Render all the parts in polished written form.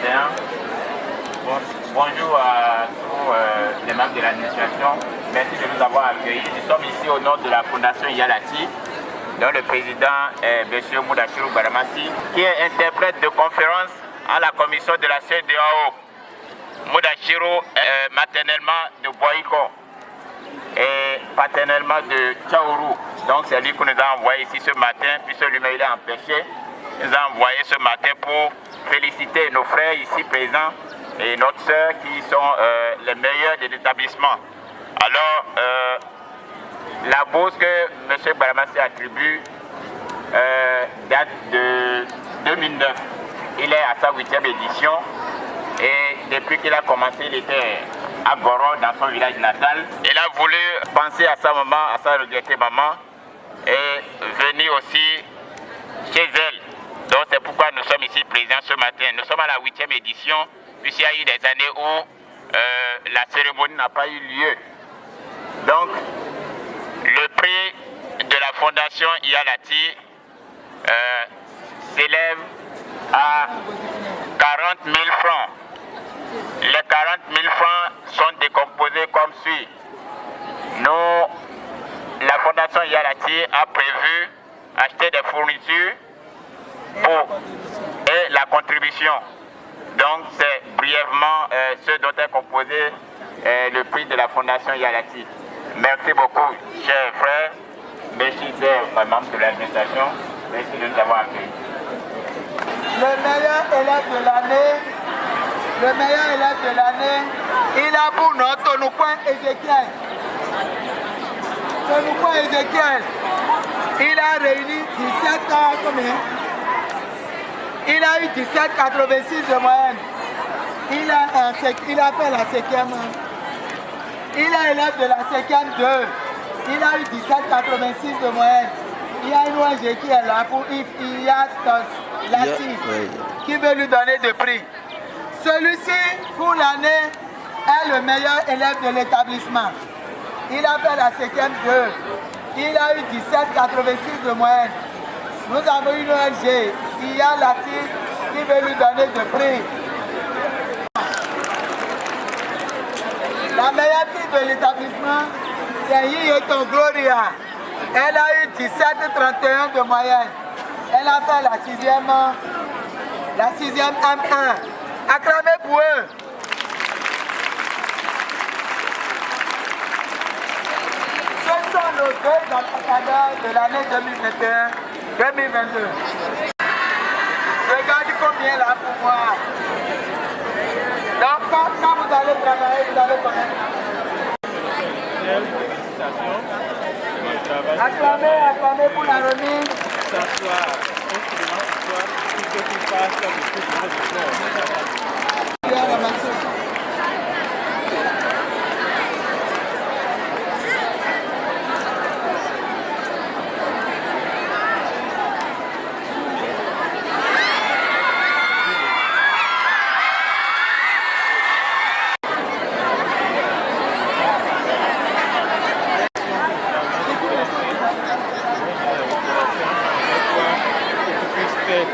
2021. Bonjour à tous les membres de l'administration. Merci de nous avoir accueillis. Nous sommes ici au nom de la Fondation Yalati, dont le président est M. Moudachirou Badamassi, qui est interprète de conférence à la commission de la CEDEAO. Moudachirou est maternellement de Boïko et paternellement de Tchaourou. Donc c'est lui qui nous a envoyé ici ce matin, puisque lui-même il est empêché. Il nous a envoyé ce matin pour féliciter nos frères ici présents et notre sœur qui sont les meilleurs de l'établissement. Alors, la bourse que M. Badamassi attribue date de 2009. Il est à sa 8e édition et depuis qu'il a commencé, il était à Goro, dans son village natal. Il a voulu penser à sa maman, à sa regrettée maman et venir aussi chez elle. Donc c'est pourquoi nous sommes ici présents ce matin. Nous sommes à la 8e édition, puisqu'il y a eu des années où la cérémonie n'a pas eu lieu. Donc le prix de la Fondation Yalati s'élève à 40 000 francs. Les 40 000 francs sont décomposés comme suit. La Fondation Yalati a prévu acheter des fournitures et la contribution. Donc c'est brièvement ce dont est composé le prix de la Fondation Yalati. Merci beaucoup, chers frères, merci chers membres de l'administration, merci de nous avoir accueillis. Le meilleur élève de l'année, il a pour nous Tonoucoin Ézéchiel. Tonoucoin Ézéchiel, il a réuni 17 combien? Il a eu 17,86 de moyenne. Il a fait la 5e. Il est élève de la 5e 2. Il a eu 17,86 de moyenne. Il y a une ONG qui est là pour Iyatos Lati qui veut lui donner de prix. Celui-ci, pour l'année, est le meilleur élève de l'établissement. Il a fait la 5e 2. Il a eu 17,86 de moyenne. Nous avons une ONG, Iya Lati, qui veut lui donner de prix. La meilleure fille de l'établissement, c'est Yiyoton Gloria. Elle a eu 17,31 de moyenne. Elle a fait la 6e M1. Acclamez pour eux. Ce sont nos deux ambassadeurs de l'année 2021-2022. Regardez combien là pour moi. Donc quand vous allez travailler, vous allez connaître. Acclamez pour la remise.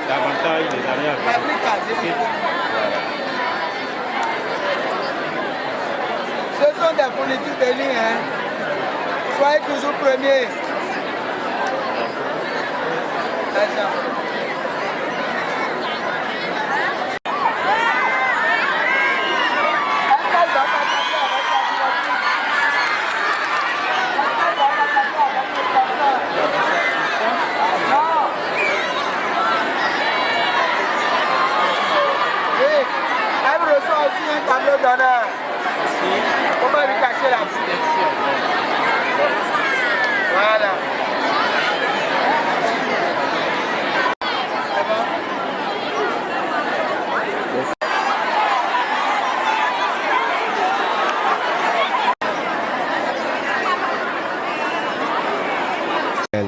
davantage les années à venir. Ce sont des fournitures de ligne, hein. Soyez toujours premiers. Comment lui cacher la voilà.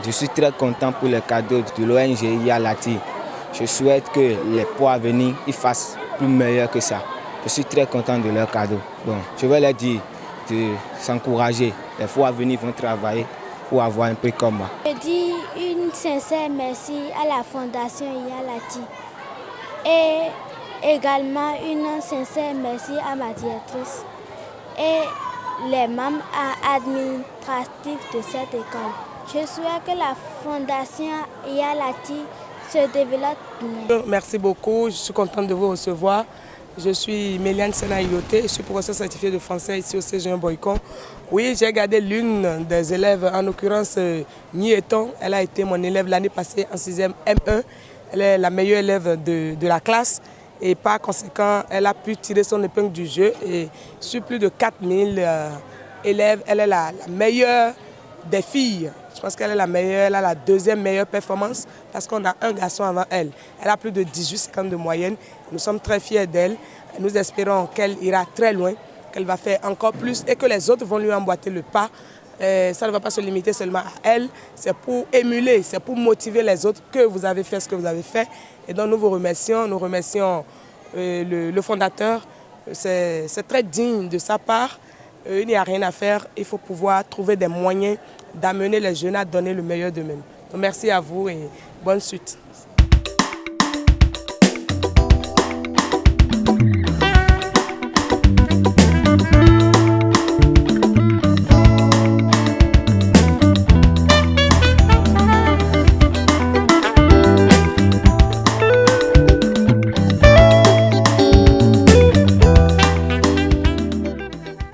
Je suis très content pour le cadeau de l'ONG Yalati. Je souhaite que les poids à venir ils fassent plus meilleur que ça. Je suis très content de leur cadeau. Bon, je vais leur dire de s'encourager. Les fois à venir vont travailler pour avoir un prix comme moi. Je dis une sincère merci à la Fondation Yalati et Également, une sincère merci à ma directrice et les membres administratifs de cette école. Je souhaite que la fondation Yalati se développe bien. Merci beaucoup, je suis contente de vous recevoir. Je suis Méliane Sena Yoté, je suis professeure certifiée de français ici au CG1 Boycon. Oui, j'ai gardé l'une des élèves, en l'occurrence Nieton. Elle a été mon élève l'année passée en 6e M1. Elle est la meilleure élève de la classe et par conséquent, elle a pu tirer son épingle du jeu. Et sur plus de 4000 élèves, elle est la meilleure des filles. Je pense qu'elle est la meilleure, elle a la deuxième meilleure performance parce qu'on a un garçon avant elle. Elle a plus de 18,50 de moyenne. Nous sommes très fiers d'elle. Nous espérons qu'elle ira très loin, qu'elle va faire encore plus et que les autres vont lui emboîter le pas. Ça ne va pas se limiter seulement à elle, c'est pour émuler, c'est pour motiver les autres que vous avez fait ce que vous avez fait. Et donc nous vous remercions, le fondateur. C'est très digne de sa part. Il n'y a rien à faire, il faut pouvoir trouver des moyens d'amener les jeunes à donner le meilleur d'eux-mêmes. Merci à vous et bonne suite.